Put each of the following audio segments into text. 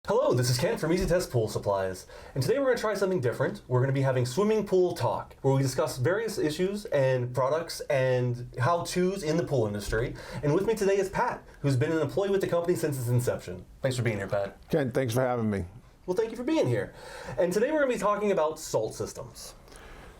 Hello, this is Kent from Easy Test Pool Supplies, and today we're going to try something different. We're going to be having swimming pool talk, where we discuss various issues and products and how-tos in the pool industry. And with me today is Pat, who's been an employee with the company since its inception. Thanks for being here, Pat. Kent, thanks for having me. Well, thank you for being here. And today we're going to be talking about salt systems.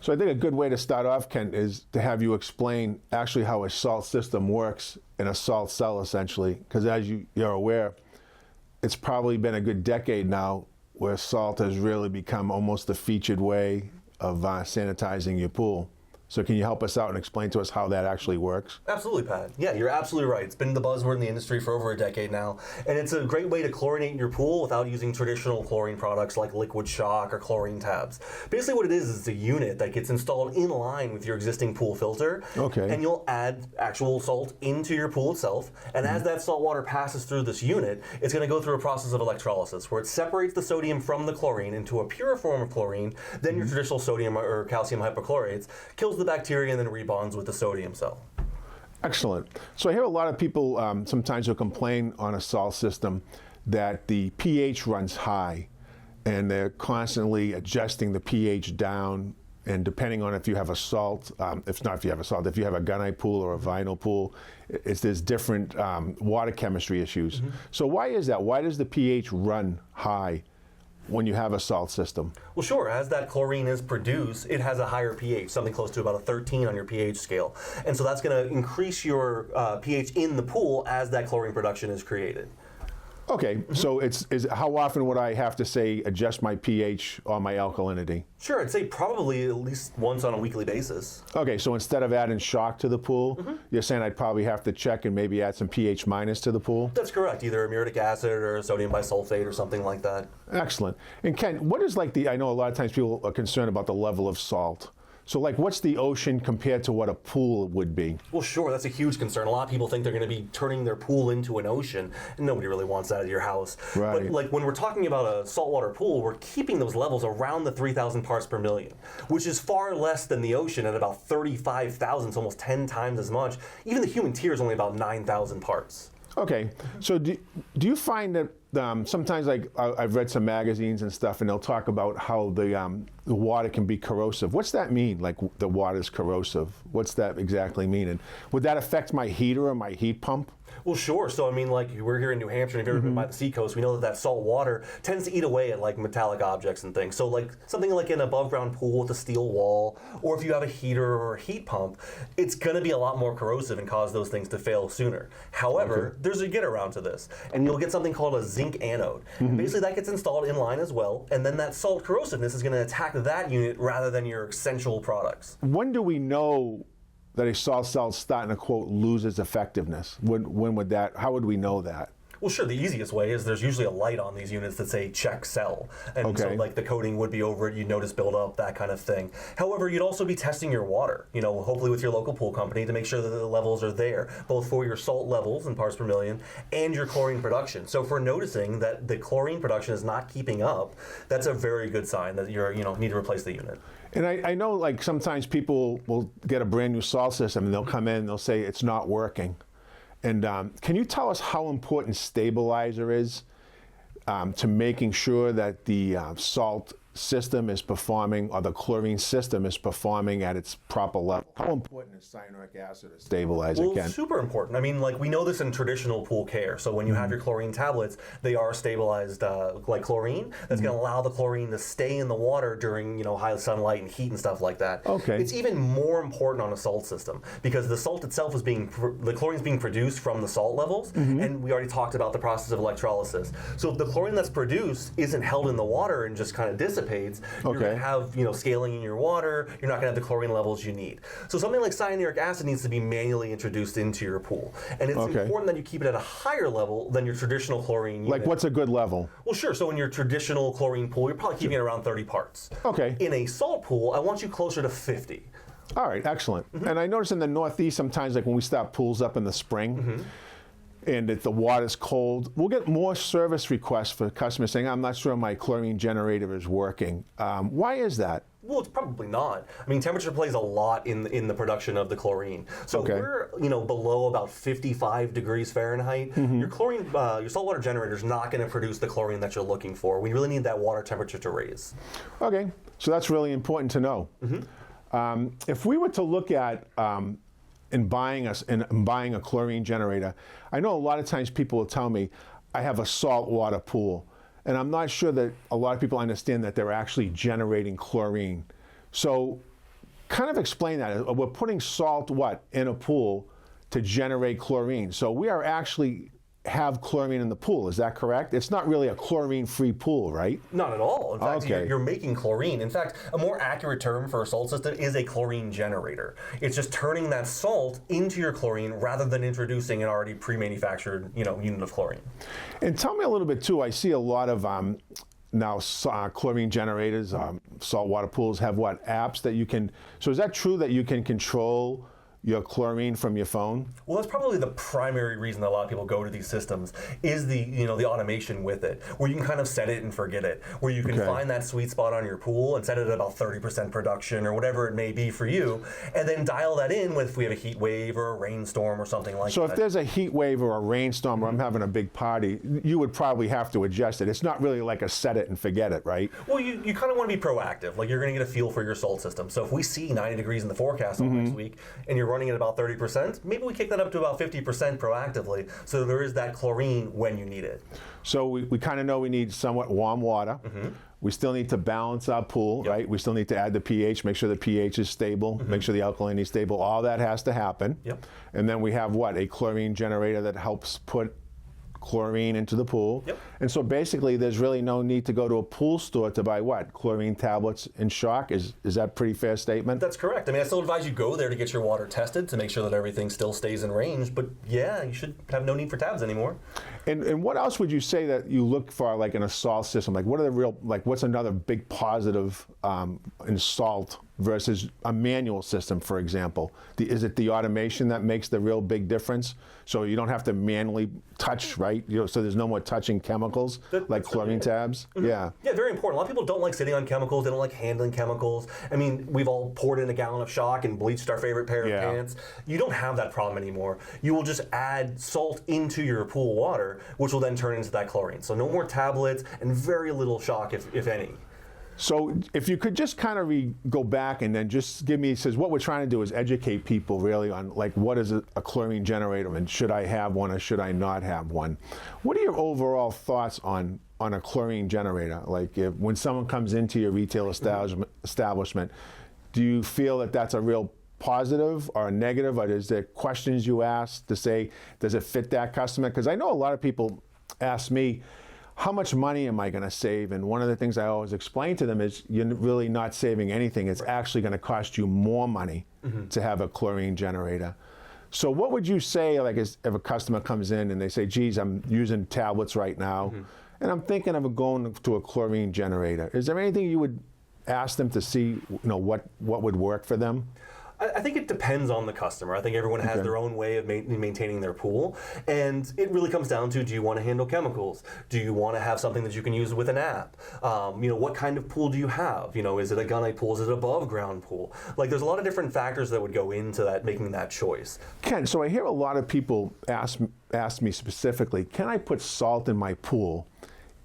So I think a good way to start off, Kent, is to have you explain actually how a salt system works in a salt cell, essentially, because as you're aware, it's probably been a good decade now where salt has really become almost the featured way of sanitizing your pool. So can you help us out and explain to us how that actually works? Absolutely, Pat. Yeah, you're absolutely right. It's been the buzzword in the industry for over a decade now, and it's a great way to chlorinate your pool without using traditional chlorine products like liquid shock or chlorine tabs. Basically what it is it's a unit that gets installed in line with your existing pool filter, and you'll add actual salt into your pool itself, and as that salt water passes through this unit, it's going to go through a process of electrolysis where it separates the sodium from the chlorine into a pure form of chlorine. Then your traditional sodium or calcium hypochlorates kills the bacteria and then rebonds with the sodium cell. Excellent. So I hear a lot of people sometimes who complain on a salt system that the pH runs high and they're constantly adjusting the pH down, and depending on if you have a salt, if you have a gunite pool or a vinyl pool, there's different water chemistry issues. So why is that? Why does the pH run high when you have a salt system? Well, sure. As that chlorine is produced, it has a higher pH, something close to about a 13 on your pH scale. And so that's going to increase your pH in the pool as that chlorine production is created. Okay, so how often would I have to say adjust my pH or my alkalinity? Sure, I'd say probably at least once on a weekly basis. Okay, so instead of adding shock to the pool, you're saying I'd probably have to check and maybe add some pH minus to the pool? That's correct, either a muriatic acid or sodium bisulfate or something like that. Excellent. And Ken, what is I know a lot of times people are concerned about the level of salt. So what's the ocean compared to what a pool would be? Well, sure, that's a huge concern. A lot of people think they're going to be turning their pool into an ocean, and nobody really wants that at your house. Right. But when we're talking about a saltwater pool, we're keeping those levels around the 3,000 parts per million, which is far less than the ocean at about 35,000, so almost 10 times as much. Even the human tear is only about 9,000 parts. Okay, so do you find that sometimes, I've read some magazines and stuff, and they'll talk about how the water can be corrosive. What's that mean? Like the water's corrosive? What's that exactly mean? And would that affect my heater or my heat pump? Well, sure. So, I mean, we're here in New Hampshire, and if you've ever been by the seacoast, we know that salt water tends to eat away at, metallic objects and things. So, something like an above-ground pool with a steel wall, or if you have a heater or a heat pump, it's going to be a lot more corrosive and cause those things to fail sooner. However, there's a get-around to this, and you'll get something called a zinc anode. Basically, that gets installed in line as well, and then that salt corrosiveness is going to attack that unit rather than your essential products. When do we know that a salt cell is starting to, quote, lose its effectiveness? How would we know that? Well, sure, the easiest way is there's usually a light on these units that say check cell. And so the coating would be over it, you'd notice buildup, that kind of thing. However, you'd also be testing your water, hopefully with your local pool company to make sure that the levels are there, both for your salt levels in parts per million and your chlorine production. So if we're noticing that the chlorine production is not keeping up, that's a very good sign that you need to replace the unit. And I know sometimes people will get a brand new salt system and they'll come in and they'll say it's not working. And can you tell us how important stabilizer is to making sure that the salt system is performing, or the chlorine system is performing at its proper level? How important is cyanuric acid as stabilizer? Well, super important. I mean, we know this in traditional pool care. So when you have your chlorine tablets, they are stabilized like chlorine. That's going to allow the chlorine to stay in the water during high sunlight and heat and stuff like that. Okay. It's even more important on a salt system because the salt itself is the chlorine is being produced from the salt levels, and we already talked about the process of electrolysis. So if the chlorine that's produced isn't held in the water and just kind of dissipates, you're going to have scaling in your water. You're not going to have the chlorine levels you need. So something like cyanuric acid needs to be manually introduced into your pool, and it's important that you keep it at a higher level than your traditional chlorine unit. What's a good level? Well, sure. So in your traditional chlorine pool, you're probably keeping it around 30 parts. Okay. In a salt pool, I want you closer to 50. All right, excellent. And I notice in the Northeast sometimes, when we start pools up in the spring, and if the water's cold, we'll get more service requests for customers saying, I'm not sure my chlorine generator is working. Why is that? Well, it's probably not. I mean, temperature plays a lot in the production of the chlorine. So if we're below about 55 degrees Fahrenheit, your chlorine, your saltwater generator is not going to produce the chlorine that you're looking for. We really need that water temperature to raise. Okay, so that's really important to know. If we were to look at in buying a chlorine generator, I know a lot of times people will tell me, I have a saltwater pool. And I'm not sure that a lot of people understand that they're actually generating chlorine. So kind of explain that. We're putting salt, in a pool to generate chlorine. So we are actually have chlorine in the pool. Is that correct? It's not really a chlorine-free pool, right? Not at all. In fact, you're making chlorine. In fact, a more accurate term for a salt system is a chlorine generator. It's just turning that salt into your chlorine rather than introducing an already pre-manufactured, unit of chlorine. And tell me a little bit too. I see a lot of now chlorine generators, saltwater pools have apps that you can. So is that true that you can control your chlorine from your phone? Well, that's probably the primary reason that a lot of people go to these systems is the automation with it, where you can kind of set it and forget it, where you can find that sweet spot on your pool and set it at about 30% production or whatever it may be for you, and then dial that in with if we have a heat wave or a rainstorm or something like that. So if there's a heat wave or a rainstorm or I'm having a big party, you would probably have to adjust it. It's not really like a set it and forget it, right? Well, you kind of want to be proactive. Like, you're going to get a feel for your salt system. So if we see 90 degrees in the forecast all next week and you're running at about 30%, maybe we kick that up to about 50% proactively, so there is that chlorine when you need it. So we kind of know we need somewhat warm water. We still need to balance our pool, right? We still need to add the pH, make sure the pH is stable, make sure the alkalinity is stable. All that has to happen. And then we have a chlorine generator that helps put chlorine into the pool. And so basically there's really no need to go to a pool store to buy chlorine tablets and shock. Is that a pretty fair statement? That's correct. I mean, I still advise you go there to get your water tested to make sure that everything still stays in range, but yeah, you should have no need for tabs anymore. And what else would you say that you look for in a salt system? What are the real, what's another big positive in salt versus a manual system, for example? Is it the automation that makes the real big difference? So you don't have to manually touch, right? So there's no more touching chemicals like chlorine tabs? Yeah, very important. A lot of people don't like sitting on chemicals. They don't like handling chemicals. I mean, we've all poured in a gallon of shock and bleached our favorite pair of pants. You don't have that problem anymore. You will just add salt into your pool water, which will then turn into that chlorine. So no more tablets and very little shock, if any. So if you could just kind of go back and then just give me, what we're trying to do is educate people really on what is a chlorine generator and should I have one or should I not have one? What are your overall thoughts on a chlorine generator? When someone comes into your retail establishment, do you feel that that's a real positive or a negative, or is there questions you ask to say, does it fit that customer? Because I know a lot of people ask me, how much money am I going to save? And one of the things I always explain to them is you're really not saving anything. It's actually going to cost you more money to have a chlorine generator. So what would you say, if a customer comes in and they say, geez, I'm using tablets right now, and I'm thinking of going to a chlorine generator. Is there anything you would ask them to see, what would work for them? I think it depends on the customer. I think everyone has their own way of maintaining their pool, and it really comes down to, do you want to handle chemicals? Do you want to have something that you can use with an app? What kind of pool do you have? Is it a gunite pool? Is it an above ground pool? There's a lot of different factors that would go into that, making that choice. Ken, so I hear a lot of people ask me specifically, can I put salt in my pool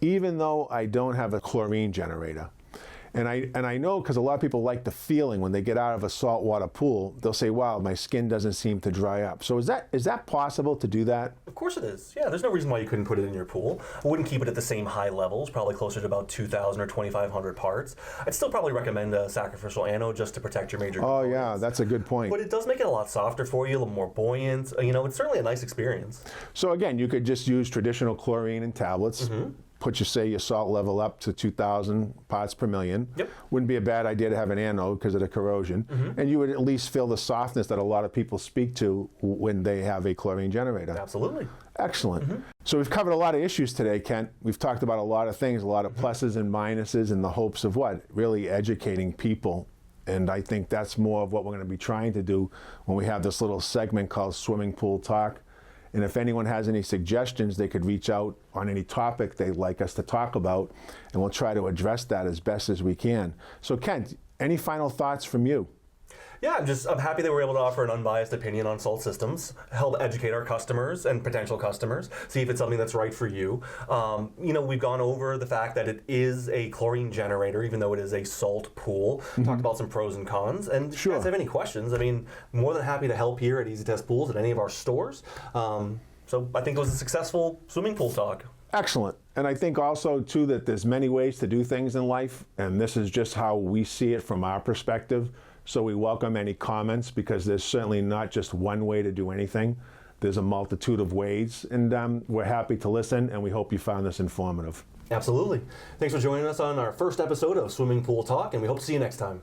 even though I don't have a chlorine generator? And I know, because a lot of people like the feeling when they get out of a saltwater pool, they'll say, wow, my skin doesn't seem to dry up. So is that possible to do that? Of course it is. Yeah, there's no reason why you couldn't put it in your pool. I wouldn't keep it at the same high levels, probably closer to about 2,000 or 2,500 parts. I'd still probably recommend a sacrificial anode just to protect your major components. Yeah, that's a good point. But it does make it a lot softer for you, a little more buoyant. It's certainly a nice experience. So again, you could just use traditional chlorine and tablets. Put your salt level up to 2,000 parts per million. Wouldn't be a bad idea to have an anode because of the corrosion. And you would at least feel the softness that a lot of people speak to when they have a chlorine generator. Absolutely. Excellent. So we've covered a lot of issues today, Kent. We've talked about a lot of things, a lot of pluses and minuses in the hopes of really educating people. And I think that's more of what we're going to be trying to do when we have this little segment called Swimming Pool Talk. And if anyone has any suggestions, they could reach out on any topic they'd like us to talk about, and we'll try to address that as best as we can. So Kent, any final thoughts from you? Yeah, I'm happy that we're able to offer an unbiased opinion on salt systems, help educate our customers and potential customers, see if it's something that's right for you. We've gone over the fact that it is a chlorine generator, even though it is a salt pool. Talked about some pros and cons. And if you guys have any questions, more than happy to help here at Easy Test Pools at any of our stores. So I think it was a successful swimming pool talk. Excellent. And I think also, too, that there's many ways to do things in life, and this is just how we see it from our perspective. So we welcome any comments, because there's certainly not just one way to do anything. There's a multitude of ways, and we're happy to listen, and we hope you found this informative. Absolutely. Thanks for joining us on our first episode of Swimming Pool Talk, and we hope to see you next time.